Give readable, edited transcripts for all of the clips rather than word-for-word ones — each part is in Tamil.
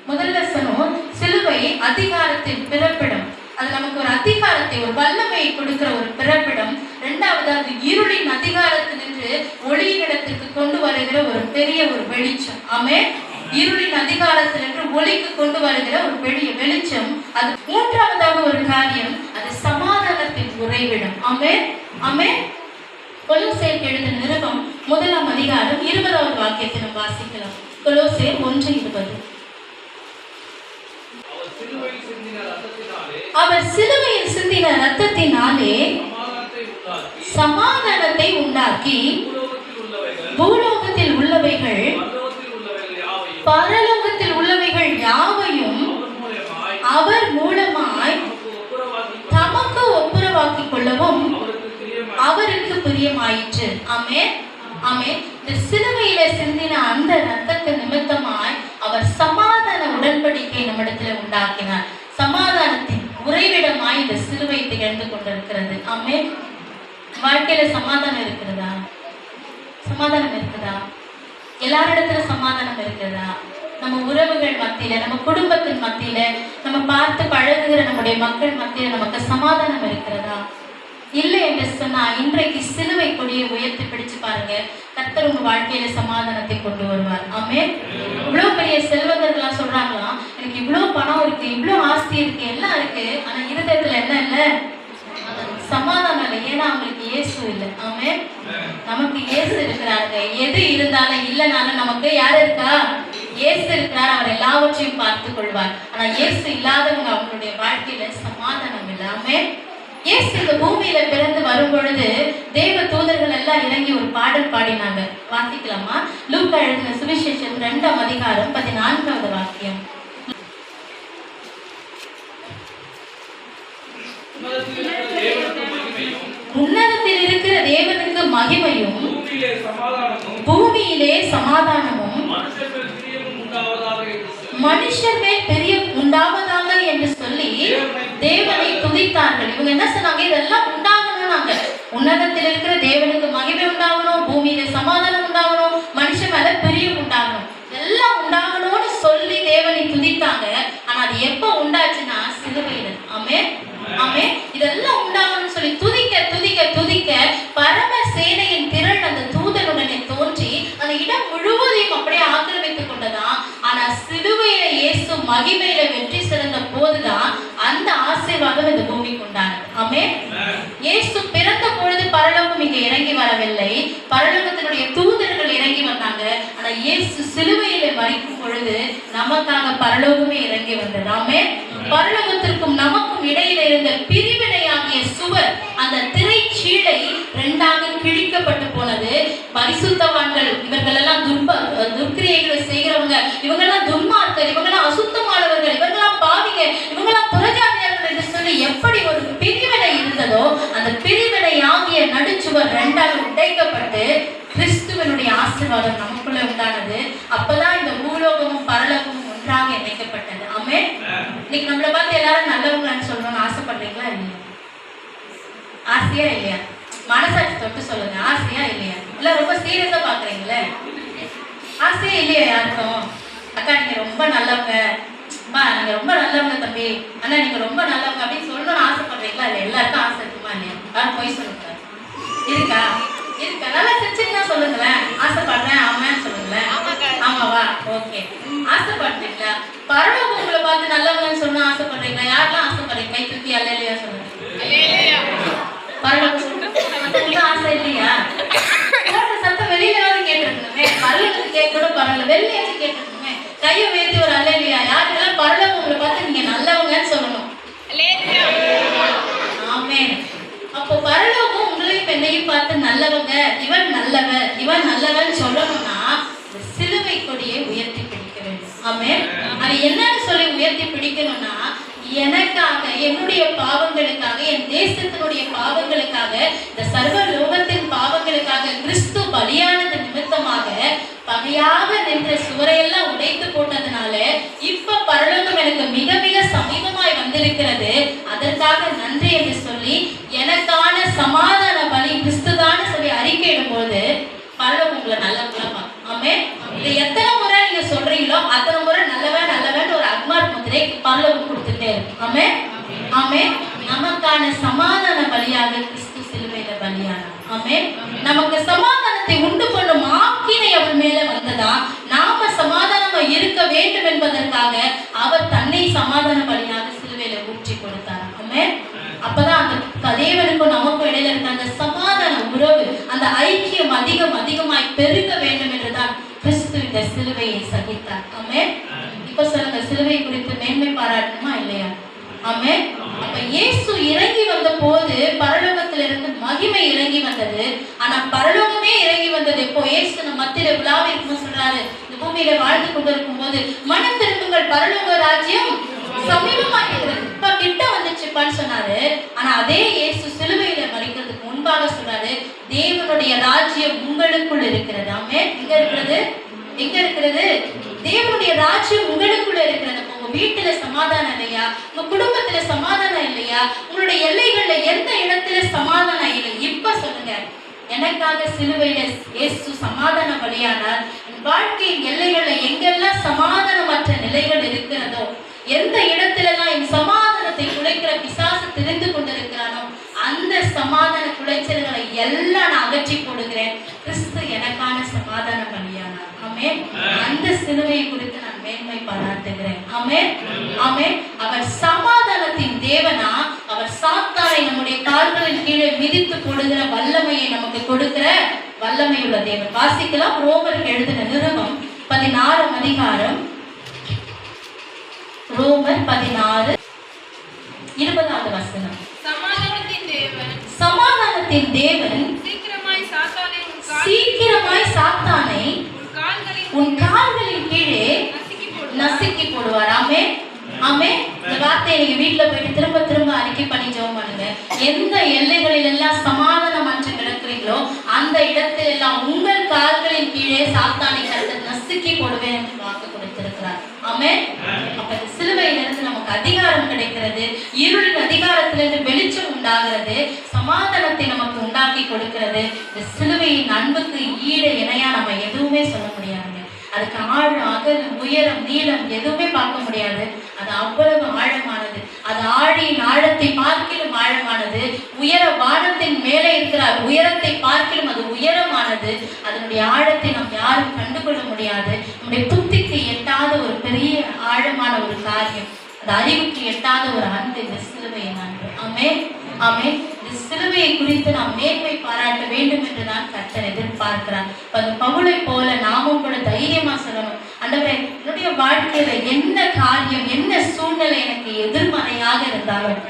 முதல் வசனம் சிலுவை அதிகாரத்தின் பிறப்பிடம். அது நமக்கு ஒரு அதிகாரத்தை, ஒரு வல்லமையை கொடுக்கிற ஒரு பிறப்பிடம். இரண்டாவது, அது இருளின் அதிகாரத்தினின்று ஒளியின் இடத்துக்கு கொண்டு வருகிற ஒரு பெரிய ஒரு வெளிச்சம். ஆமென். இருளின் அதிகாரத்தினின்று ஒளிக்கு கொண்டு வருகிற ஒரு பெரிய வெளிச்சம். அது மூன்றாவதாக ஒரு காரியம், அது சமாதானத்தின் உறைவிடம். ஆமென். ஆமென். கொலோசேயர் எழுதின நிருபம் 1ஆம் அதிகாரம் 20வது வாக்கியத்தை நாம் வாசிக்கலாம். கொலோசேயர் 1:20. அவர் சிலுவையில் சிந்தின இரத்தத்தினாலே சமாதானத்தை உண்டாக்கி பூலோகத்தில் உள்ளவைகள் பரலோகத்தில் உள்ளவைகள் யாவையும் அவர் மூலமாய் தமக்கு ஒப்புரவாக்கிக் கொள்ளவும் அவருக்கு பிரியமாயிற்று. ஆமென். ஆமென். இந்த சிலுவையில சிந்தின அந்த இரத்தத்து நிமித்தமாய் அவர் சமாதான உடன்படிக்கை நம்மிடத்துல உண்டாக்கினார். சமாதானத்தின் உறைவிடமாய் இந்த சிலுவை திகழ்ந்து கொண்டிருக்கிறது. ஆமென். வாழ்க்கையில சமாதானம் இருக்கிறதா? சமாதானம் இருக்குதா? எல்லாரிடத்துல சமாதானம் இருக்கிறதா? நம்ம உறவுகள் மத்தியில, நம்ம குடும்பத்தின் மத்தியில, நம்ம பார்த்து பழகுகிற நம்முடைய மக்கள் மத்தியில நமக்கு சமாதானம் இருக்கிறதா? இல்லை என்று சொன்னா இன்றைக்கு சிலுவை கொடியை உயர்த்தி பிடிச்சு பாருங்க. கர்த்தர் உங்க வாழ்க்கையில சமாதானத்தை கொண்டு வருவார். ஆமென். இவ்வளவு பெரிய செல்வந்தர்கள்லாம் சொல்றாங்களாம், எனக்கு இவ்வளவு பணம் இருக்கு, இவ்வளவு ஆஸ்தி இருக்கு, எல்லாம் இருக்கு, ஆனா இருதயத்துல என்ன இல்லை? சமாதானம் இல்லை. ஏன்னா அவங்களுக்கு இயேசு இல்லை. ஆமென். நமக்கு இயேசு இருக்கிறாங்க. எது இருந்தாலும் இல்லைனாலும் நமக்கு யார் இருக்கா? இயேசு இருக்கிறார். அவர் எல்லாவற்றையும் பார்த்து கொள்வார். ஆனா இயேசு இல்லாதவங்க அவங்களுடைய வாழ்க்கையில சமாதானம் இல்லை. ஆமென். இயேசு இந்த பூமியில பிறந்து வரும் பொழுது தேவ தூதர்கள் எல்லாம் இறங்கி ஒரு பாடல் பாடினாங்க. வாசிக்கலாமா? லூக்கா எழுதின சுவிசேஷம் 2ஆம் அதிகாரம் 14வது வாக்கியம். உன்னதத்தில் இருக்கிற தேவனுக்கு மகிமையும் பூமியிலே சமாதானமும் மனுஷர் மேல் பிரியம் உண்டாவதாக என்று சொல்லி தேவனை துதித்தார்கள். இவங்க என்ன சொன்னாங்க? இதெல்லாம் உண்டாகணும்னாங்க. உன்னதத்தில் இருக்கிற தேவனுக்கு மகிமை உண்டாகணும், பூமியில சமாதானம் உண்டாகணும், மனுஷன் மேல பிரியம் உண்டாகணும், எல்லாம் உண்டாகணும்னு சொல்லி தேவனை துதித்தாங்க. ஆனா அது எப்ப உண்டாச்சுன்னா சிலுவையில. ஆமென். ஆமென். இதெல்லாம் உண்டாகணும்னு சொல்லி துதிக்க துதிக்க துதிக்க பரம சேனையின் திரள் அந்த தூதனுடனே தோன்றி அந்த இடம் முழுவதையும் அப்படியே ஆக்கிரமித்துக் கொண்டதான். ஆனா சிலுவையில இயேசு மகிமையில வெற்றி சிறந்த போதுதான் அந்த ஆசீர்வாதம் இந்த பூமிக்கு உண்டானது. ஆமென். இயேசு பிறந்த பொழுது பரலோகம் இங்க இறங்கி வரவில்லை, பரலோகத்தினுடைய தூதர்கள் இறங்கி வந்தாங்க. ஆனா இயேசு சிலுவையில மரிக்கும் பொழுது நமக்காக பரலோகமே இறங்கி வந்தது. ஆமென். பரலோகத்திற்கும் நமக்கும் இடையில இருந்த பிரிவினையாகிய சுவர், அந்த திரைச்சீலை இரண்டாக கிழிக்கப்பட்டு போனது. பரிசுத்தவான்கள் இவர்கள் எல்லாம் துர்க்கிரியைகளை செய்கிறவங்க, இவங்கெல்லாம் துன்மார்க்கர், இவங்கெல்லாம் அசுத்தமானவர்கள், இவங்கெல்லாம் பாவிங்க, இவங்கெல்லாம் புறஜாதியார்கள் என்று சொல்லி எப்படி ஒரு பிரிவினை இருந்ததோ அந்த பிரிவினையாகிய நடுச்சுவர் இரண்டாக உடைக்கப்பட்டு கிறிஸ்துவனுடைய ஆசீர்வாதம் நமக்குள்ள உண்டானது. அப்பதான் இந்த பூலோகமும் பரலோகமும் ஒன்றாக இணைக்கப்பட்டது. ஆமென். இன்னைக்கு நம்மளை பார்த்து எல்லாரும் நல்லவங்கன்னு சொல்லணும்னு ஆசைப்படுறீங்களா இல்லையா? ஆசையா இல்லையா? மனசாட்சி தொட்டு சொல்லுங்க. ஆசையா இல்லையா? இல்ல ரொம்ப சீரியஸா பாக்குறீங்களே? ஆசையா இல்லையா யாருக்கும்? அக்கா நீங்க ரொம்ப நல்லவங்க, நீங்க ரொம்ப நல்லவங்க தம்பி, அண்ணா நீங்க ரொம்ப நல்லவங்க அப்படின்னு சொல்லணும்னு ஆசைப்படுறீங்களா இல்லையா? எல்லாருக்கும் ஆசை இருக்குமா இல்லையா? யாரும் போய் சொல்லுங்க. இருக்கா? இருக்கா? நல்லா சிரிச்சுன்னா சொல்லுங்களேன். ஆசைப்படுறேன் ஆமான்னு சொல்லுங்களேன். ஆமாவா? ஓகே. ஆசைப்படுறீங்களா? பரலோகம் உங்களை பார்த்து நல்லவங்கன்னு சொன்னா ஆசைப்படுறீங்களா? யாரெல்லாம் ஆசைப்படுறீங்க? கை தூக்கி அல்லேலூயா சொல்லுங்க. பரலோகம் சொல்லுங்க. ஆசை இல்லையா? சத்தம் வெளியிலாவது கேட்டிருக்கணுமே. பரலோகத்துக்கு கேட்க கூட பரவாயில்ல, வெளியாவது கேட்டிருக்கணுமே. கையை உயர்த்தி ஒரு அல்லேலூயா. யாருக்கெல்லாம் பரலோகம் உங்களை பார்த்து நீங்க நல்லவங்கன்னு சொல்லணும். ஆமென். அப்போ பரலோகம் உங்களையும் என்னையும் பார்த்து நல்லவங்க, இவன் நல்லவன், இவன் நல்லவன் சொல்லணும்னா சிலுவை கொடியை உயர்த்தி பிடிக்க வேண்டும். ஆமென். அது என்னன்னு சொல்லி உயர்த்தி பிடிக்கணும்னா, எனக்காக, என்னுடைய பாவங்களுக்காக, என் தேசத்தினுடைய பாவங்களுக்காக, இந்த சர்வ லோகத்தின் பாவங்களுக்காக கிறிஸ்து பலியானது நிமித்தமாக பகையாக நின்ற சுவரையெல்லாம் உடைத்து போட்டதுனால இப்ப பரலோகம் எனக்கு மிக மிக சமீபமாய் வந்திருக்கிறது. அதற்காக நன்றி என்று சொல்லி எனக்கான சமாதான பலி கிறிஸ்துதான் சொல்லி அறிக்கையிடும் போது பரலோகம் உங்களை நல்லவங்களா பார்க்கும். ஆமென். இதை எத்தனை முறை நீங்க சொல்றீங்களோ அத்தனை முறை நல்லவன் நல்லவன் ஒரு பரலோகத்திலே பரலோகம் கொடுத்துட்டே இருக்கும். ஆமென், ஆமென். நமக்கான சமாதான பலியாக கிறிஸ்து சிலுவையில பலியானார். ஆமென். நமக்கு சமாதானத்தை உண்டு பண்ணும் ஆக்கினை அவர் மேல வந்ததா, நாம சமாதானமா இருக்க வேண்டும் என்பதற்காக அவர் தன்னை சமாதான பலியாக சிலுவையில ஊற்றி கொடுத்தார். ஆமென். அப்பதான் அந்த தேவனுக்கும் நமக்கும் இடையில இருக்க அந்த சமாதான உறவு, அந்த ஐக்கியம் அதிகமாய் பெருக வேண்டும் என்றுதான் கிறிஸ்து இந்த சிலுவையை சகித்தார். ஆமென். இப்ப சொல்லுங்க, சிலுவை குறித்து மேன்மை பாராட்டணுமா இல்லையா? ஆமென். அப்ப இயேசு இறங்கி வந்த போது பரலோகத்திலிருந்து மகிமை இறங்கி வந்தது. ஆனா பரலோகமே இறங்கி வந்தது எப்போ? இயேசு நம்ம மத்தியில விழாவை இருக்கும் சொல்றாரு, இந்த பூமியில வாழ்ந்து கொண்டிருக்கும் போது, மனம் திரும்புங்கள், பரலோக ராஜ்யம் சமீபமா இருக்கிறது, இப்ப கிட்ட வந்துச்சுப்பான்னு சொன்னாரு. ஆனா அதே இயேசு சிலுவையில மறிக்கிறதுக்கு முன்பாக சொல்றாரு, தேவனுடைய ராஜ்யம் உங்களுக்குள் இருக்கிறது. ஆமென். எங்க இருக்கிறது? எங்க இருக்கிறது? தேவனுடைய ராஜ்யம் உங்களுக்குள்ள இருக்கிறது. உங்க வீட்டுல சமாதானம் இல்லையா? உங்க குடும்பத்துல சமாதானம் இல்லையா? உங்களுடைய எல்லைகள்ல எந்த இடத்துல சமாதானம் இல்லை? இப்ப சொல்லுங்க, எனக்காக சிலுவையில இயேசு சமாதான பலியானார். வாழ்க்கையின் எல்லைகள்ல எங்கெல்லாம் சமாதானமற்ற நிலைகள் இருக்கிறதோ, எந்த இடத்துல எல்லாம் என் சமாதானத்தை குலைக்கிற பிசாசு தெரிந்து கொண்டிருக்கிறானோ, அந்த சமாதான குலைச்சல்களை எல்லாம் நான் அகற்றி போடுகிறேன். கிறிஸ்து எனக்கான சமாதான பலியானார். ஆமென். அந்த சிலுவையை குறித்து நான் மேன்மை பாராட்டுகிறேன். ஆமென், ஆமென். அவர் சமாதானத்தின் தேவனா, அவர் சாத்தானை நம்முடைய கால்களின் கீழே மிதித்து போடுகிற வல்லமையை நமக்கு கொடுக்கிற வல்லமை உள்ள தேவன். வாசிக்கலாம், ரோமர் எழுதின நிருபம் 16 அதிகாரம், ரோமர் 16 20வது வசனம். சமாதானத்தின் தேவன் சீக்கிரமாய் சாத்தானை உன் கால்களின் கீழே நசுக்கி போடுவார். ஆமென், ஆமென். இந்த வார்த்தையை நீங்க வீட்டுல போயிட்டு திரும்ப திரும்ப அறிக்கை பண்ணி ஜெபம் பண்ணுங்க. எந்த எல்லைகளில் எல்லாம் சமாதானம் அற்று கிடக்கிறீங்களோ, அந்த இடத்தில் எல்லாம் உங்கள் கால்களின் கீழே சாத்தானை கர்த்தர் நசுக்கி போடுவேன் என்று வாக்கு கொடுத்திருக்கிறார். ஆமென். அப்ப இந்த சிலுவையிலிருந்து நமக்கு அதிகாரம் கிடைக்கிறது, இருளின் அதிகாரத்திலிருந்து வெளிச்சம் உண்டாகிறது, சமாதானத்தை நமக்கு உண்டாக்கி கொடுக்கிறது. இந்த சிலுவையின் அன்புக்கு ஈடு இணையா நம்ம எதுவுமே சொல்ல முடியாதுங்க. அதுக்கு ஆழம், அகலம், உயரம், நீளம் எதுவுமே பார்க்க முடியாது. அது அவ்வளவு ஆழமானது. அது ஆழியின் ஆழத்தை பார்க்கிலும் ஆழமானது. உயர வானத்தின் மேலே இருக்கிற உயரத்தை பார்க்கிலும் அது உயரமானது. அதனுடைய ஆழத்தை நாம் யாரும் கண்டுகொள்ள முடியாது. நம்முடைய புத்திக்கு எட்டாத ஒரு பெரிய ஆழமான ஒரு காரியம், அது அறிவுக்கு எட்டாத ஒரு அன்பு, இந்த சிலுவையின் அன்பு. ஆமென், ஆமென். இந்த சிலுவையை குறித்து நாம் மேன்மை பாராட்ட வேண்டும் என்று நான் கர்த்தர் எதிர்பார்க்கிறார். பவுலை போல நாமும் கூட தைரியமா சொல்லணும், ஆண்டவரே, என்னுடைய வாழ்க்கையில என்ன காரியம், என்ன சூழ்நிலை எனக்கு எதிர்மறையாக இருந்தாலும்,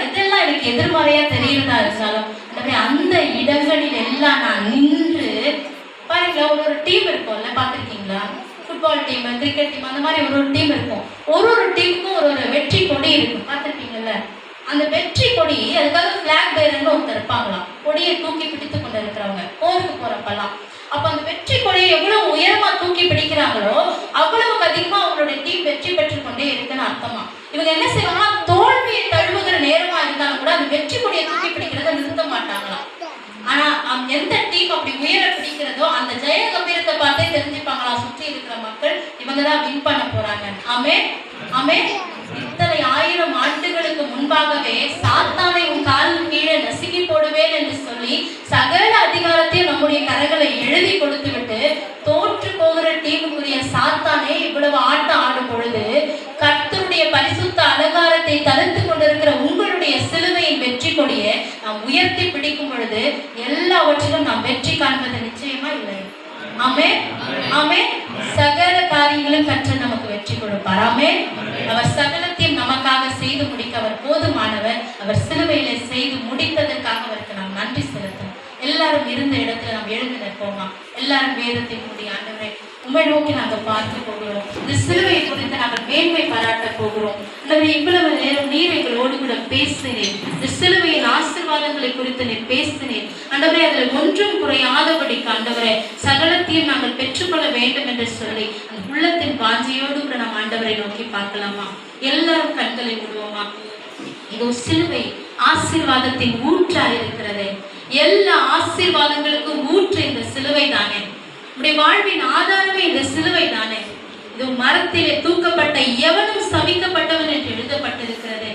எதெல்லாம் எனக்கு எதிர்மறையா தெரியுறதா இருந்தாலும், ஆண்டவரே, அந்த இடங்களில் எல்லாம் நான் நின்று பாருங்களா. ஒரு டீம் இருக்கும்ல, பார்த்துருக்கீங்களா? ஃபுட்பால் டீம், கிரிக்கெட் டீம், அந்த மாதிரி ஒரு டீம் இருக்கும். ஒரு டீமுக்கும் ஒரு வெற்றி கொடி இருக்கும், பார்த்துருக்கீங்கல்ல? அந்த வெற்றி கொடி, அதுக்காக பிளாக் பேரர்னு ஒருத்தர் இருப்பாங்களாம், கொடியை தூக்கி பிடித்து கொண்டு இருக்கிறவங்க போருக்கு போறப்பெல்லாம். அப்ப அந்த வெற்றி கொடியை எவ்வளவு உயரமா தூக்கி பிடிக்கிறாங்களோ, அவ்வளவுக்கு அதிகமா அவங்களுடைய டீம் வெற்றி பெற்று கொண்டே இருக்குன்னு அர்த்தமா. இவங்க என்ன செய்வாங்கன்னா, தோல்வியை தழுவுகிற நேரமா இருந்தாலும் கூட அந்த வெற்றி கொடியை தூக்கி பிடிக்கிறத நிறுத்த மாட்டாங்களாம். ஆனா எந்த டீம் அப்படி உயர பிடிக்கிறதோ, அந்த ஜெய கம்பீரத்தை பார்த்தே தெரிஞ்சுப்பாங்களா சுற்றி இருக்கிற மக்கள், இவங்கதான் வின் பண்ண போறாங்க. ஆமென், ஆமென். இத்தனை 1000 ஆண்டுகளுக்கு முன்பாகவே சாத்தானை உன் காலின் கீழே நசுக்கி போடுவேன் என்று சொல்லி சகல அதிகாரத்தையும் நம்முடைய கரங்களை எழுதி கொடுத்து விட்டு, தோற்று போகிற டீமுக்குரிய சாத்தானே இவ்வளவு ஆட்டம் ஆடும் பொழுது, கர்த்தருடைய பரிசுத்த அலங்காரத்தை தடுத்து கொண்டிருக்கிற உங்களுடைய சிலுவையின் வெற்றி கொடியை நாம் உயர்த்தி பிடிக்கும் பொழுது எல்லாவற்றிலும் நாம் வெற்றி காண்பது நிச்சயமா இல்லை. ஆமென், ஆமென். சகல காரியங்களும் கற்று நமக்கு வெற்றி கொடுப்பார். ஆமென். அவர் சகலத்தையும் நமக்காக செய்து முடிக்க அவர் போதுமானவர். அவர் சிலுவையில செய்து முடித்ததற்காக அவருக்கு நாம் நன்றி செலுத்தணும். எல்லாரும் இருந்த இடத்துல நாம் எழுந்து நிற்போமா? எல்லாரும் வேதத்தை கூடி, ஆண்டவரே, உம்மை நோக்கி நாங்கள் பார்க்க போகிறோம். இந்த சிலுவையை குறித்து நாங்கள் மேன்மை பாராட்ட போகிறோம். இவ்வளவு நேரம் நீர் எங்களோடு கூட பேசினேன். இந்த சிலுவையின் ஆசீர்வாதங்களை குறித்து நீர் பேசினேன். ஆண்டவரே, அதில் ஒன்றும் குறையாதபடிக்கு ஆண்டவரே சகலத்தையும் நாங்கள் பெற்றுக்கொள்ள வேண்டும் என்று சொல்லி அந்த உள்ளத்தின் வாஞ்சையோடு கூட நாம் ஆண்டவரை நோக்கி பார்க்கலாமா? எல்லாரும் கண்களை விடுவோமா? இதோ சிலுவை ஆசீர்வாதத்தின் ஊற்றா இருக்கிறது. எல்லா ஆசீர்வாதங்களுக்கும் ஊற்று இந்த சிலுவை தானே. நம்முடைய வாழ்வின் ஆதாரமே இந்த சிலுவை தானே. இது மரத்திலே தூக்கப்பட்ட எவனும் சபிக்கப்பட்டவன் என்று எழுதப்பட்டிருக்கிறது.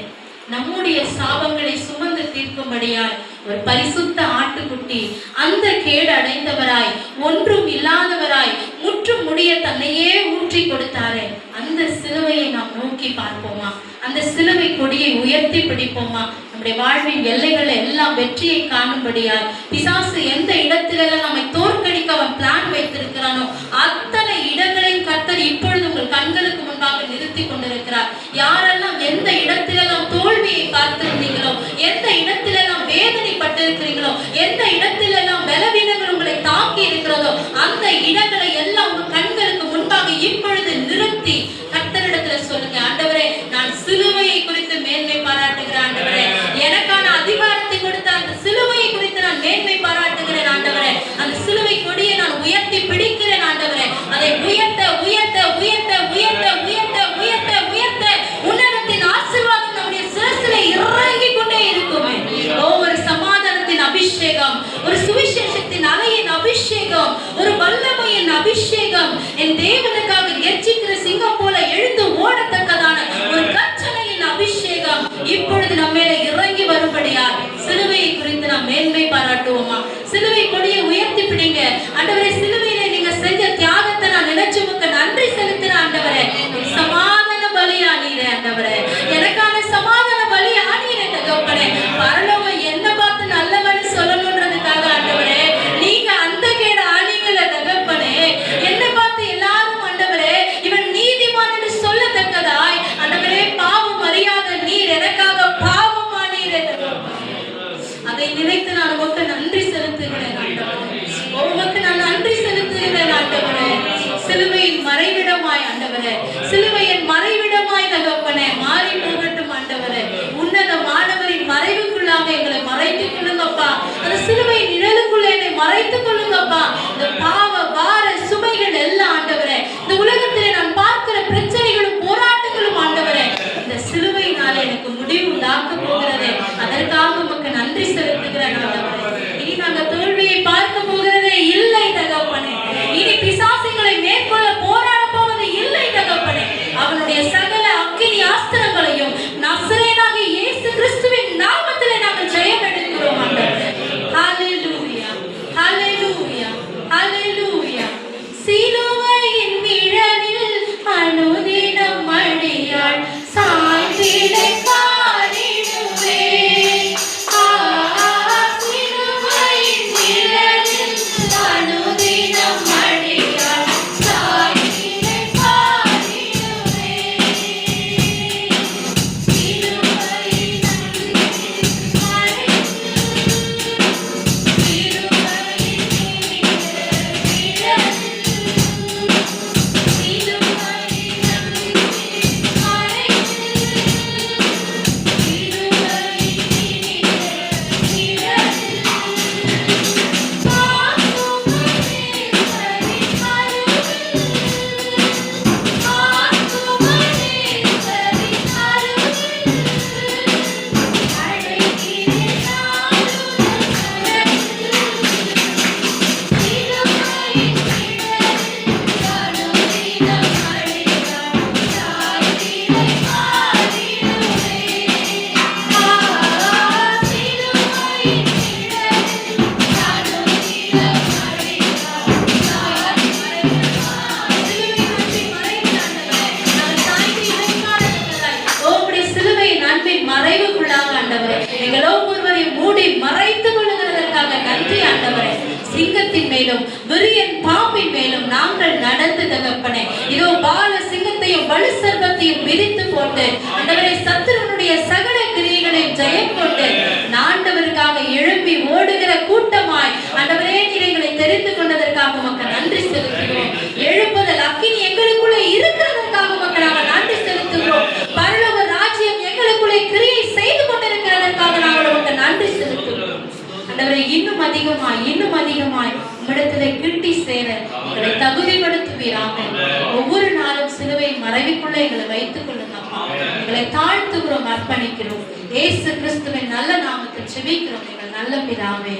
நம்முடைய சாபங்களை சுமந்து தீர்க்கும்படியாய் ஒரு பரிசுத்த ஆட்டுக்குட்டி அந்த கேடு அடைந்தவராய் ஒன்றும் இல்லாதவராய் முற்றும் முடிய தன்னையே ஊற்றி கொடுத்தாரே, அந்த சிலுவையை நாம் நோக்கி பார்ப்போமா? அந்த சிலுவை கொடியை உயர்த்தி பிடிப்போமா? நம்முடைய வாழ்வின் எல்லைகளை எல்லாம் வெற்றியை காணும்படியாய் பிசாசு எந்த இடத்திலெல்லாம் நம்மை தோற்கடிக்க அவன் பிளான் வைத்திருக்கிறானோ அத்தனை இடங்களையும் கர்த்தர் இப்பொழுது உங்கள் கண்களுக்கு முன்பாக நிறுத்தி கொண்டிருக்கிறார். யாரெல்லாம் எந்த இடத்திலெல்லாம் தோல்வியை பார்த்திருந்தீங்களோ, எந்த இடத்திலெல்லாம் வேதனைப்பட்டிருக்கிறீங்களோ, எந்த இடத்திலெல்லாம் பலவீனங்கள் உங்களை தாக்கி இருக்கிறதோ அந்த இடங்களை எல்லாம் உங்கள் கண்களுக்கு முன்பாக இப்பொழுது நிறுத்தி கர்த்தரிடத்துல சொல்லுங்க, ஆண்டவரே நான் சிலுவையை குறித்து மேன்மை பாராட்டுகிறேன். ஆண்டவரே எனக்கான அதிகாரத்தை கொடுத்த அந்த சிலுவையை குறித்து நான் மேன்மை பாராட்டுகிறேன். ஆண்டவரே அந்த சிலுவை கொடியை நான் உயர்த்தி பிடிக்கிறேன். ஆண்டவரே அதை உயர்த்த உயர்த்த உயர்த்த உயர்த்த உயர்த்த உயர்த்த உயர்த்த உன்னதத்தின் ஆசீர்வாதம் நம்முடைய சிரசிலே இறங்கி கொண்டே இருக்குமே. ஒவ்வொரு சமாதானத்தின் அபிஷேகம், ஒரு சுவிசேஷத்தின் அலையின் அபிஷேகம், ஒரு வல்லமையின் அபிஷேகம், என் தேவனுக்காக கெர்ச்சிக்கிற சிங்கம் போல எழுந்து ஓடத்தக்கதான ஒரு கச்சனையின் அபிஷேகம் இப்பொழுது நம்ம மேல இறங்கி வரும்படியா சிலுவையை குறித்து நாம் மேன்மை பாராட்டுவோமா? சிலுவை கொடியை உயர்த்தி பிடிங்க. ஆண்டவரே சிலுவையில நீங்க செஞ்ச தியாகத்தை நான் நினைச்சு உமக்கு நன்றி செலுத்துறேன். ஆண்டவரே சமாதான பலியானீரே. ஆண்டவரே எனக்கான சமாதான பலியானீரே. தகப்பனே பரலோகம் என்ன பார்த்து நல்லவன்னு சொல்லணும்ன்றதுக்காக ஆண்டவரே நீங்க அந்த கேடு ஆனீங்கள. தகப்பனே என்ன பார்த்து எல்லாரும் ஆண்டவரே இவன் நீதிமான் என்று சொல்லத்தக்கதாய் ஆண்டவரே பாவம் அறியாத நீர் எனக்காக பாவமானீரே. அதை நினைத்து நான் உமக்கு நன்றி செலுத்துகிறேன். ஆண்டவரே உமக்கு நான் நன்றி செலுத்துகிறேன். ஆண்டவரே சிலுவையின் மறைவிடமாய் ஆண்டவரே, சிலுவையின் மறைவிடமாய் தகப்பனே மாறி போகட்டும். ஆண்டவரே உன்னத மாணவரின் மறைவுக்குள்ளாக எங்களை மறைத்துக் கொள்ளுங்கப்பா. அந்த சிலுவை நிழலுக்குள்ள என்னை மறைத்துக் கொள்ளுங்கப்பா. இந்த பாவ வார சுமைகள் எல்லாம் ஆண்டவரே, இந்த உலகத்திலே நான் பார்க்கிற பிரச்சனைகளும் போராட்டங்களும் ஆண்டவரே இந்த சிலுவையினால எனக்கு முடிவு உண்டாக்க போகிறது. அதற்காக உமக்கு நன்றி செலுத்துகிறேன். ஆண்டவரே இனி நாங்கள் தோல்வியை பார்க்க போகிறதே இல்லை தகப்பனே. இனி பிசாசுகளை மேற்கொள்ள போராட போவது இல்லை தகப்பனே. அவனுடைய சகல அக்கினி ஆஸ்திரங்களையும் நசரேயனாகிய இயேசு கிறிஸ்துவின் நாமத்திலே நாங்கள் ஜெயம் எடுக்கிறோம். ஆண்டவரே ஹல்லேலூயா ஹல்லேலூயா ஹல்லேலூயா. சிலுவையின் நிழலில் அனுதினம் அடியாள் சாய்ந்திடை பாடிடுவே. சிலுவையின் நிழலில் அனுதினம் அடியாள் சாய்ந்திடை பாடிடுவே. சிலுவையின் மறைவுக்குள்ளாக ஆண்டவரே எங்கள் ஒவ்வொருவரையும் மூடி மறைத்துக் கொள்ளுகிறதற்காக நன்றி. ஆண்டவரே சிங்கத்தின் மேலும் விரியன் பாம்பின் மேலும் நாங்கள் நடந்து தகப்பனே இதோ பால சிங்கத்தையும் வலு சர்ப்பத்தையும் மிதித்து போட்டு ஆண்டவரே சத்துருவனுடைய சகல கிரியைகளையும் ஜெயம் கொண்டு ஆண்டவருக்காக எழும்பி ஓடுகிற கூட்டமாய் ஆண்டவரே நீர் எங்களை தெரிந்து கொண்டதற்காக உமக்கு நன்றி செலுத்துகிறோம். எழுப்புதல் அக்கினி எங்களுக்குள்ள இருக்கிறதற்காக உமக்கு நாங்கள் நன்றி செலுத்துகிறோம். பரலோக ராஜ்யம் எங்களுக்குள்ளே கிரியை செய்து கொண்டிருக்கிறதற்காக நாங்கள் உமக்கு நன்றி செலுத்துகிறோம். ஆண்டவரே இன்னும் அதிகமாய் உம்மிடத்திலே கிட்டி சேர எங்களை தகுதிப்படுத்துவீராக. ஒவ்வொரு நாளும் சிலுவை மறைவுக்குள்ள எங்களை வைத்துக் கொள்ளுங்கப்பா. எங்களை தாழ்த்துகிறோம், அர்ப்பணிக்கிறோம். இயேசு கிறிஸ்துவின் நல்ல நாமத்தில் ஜெபிக்கிறோம் எங்கள் நல்ல பிதாவே.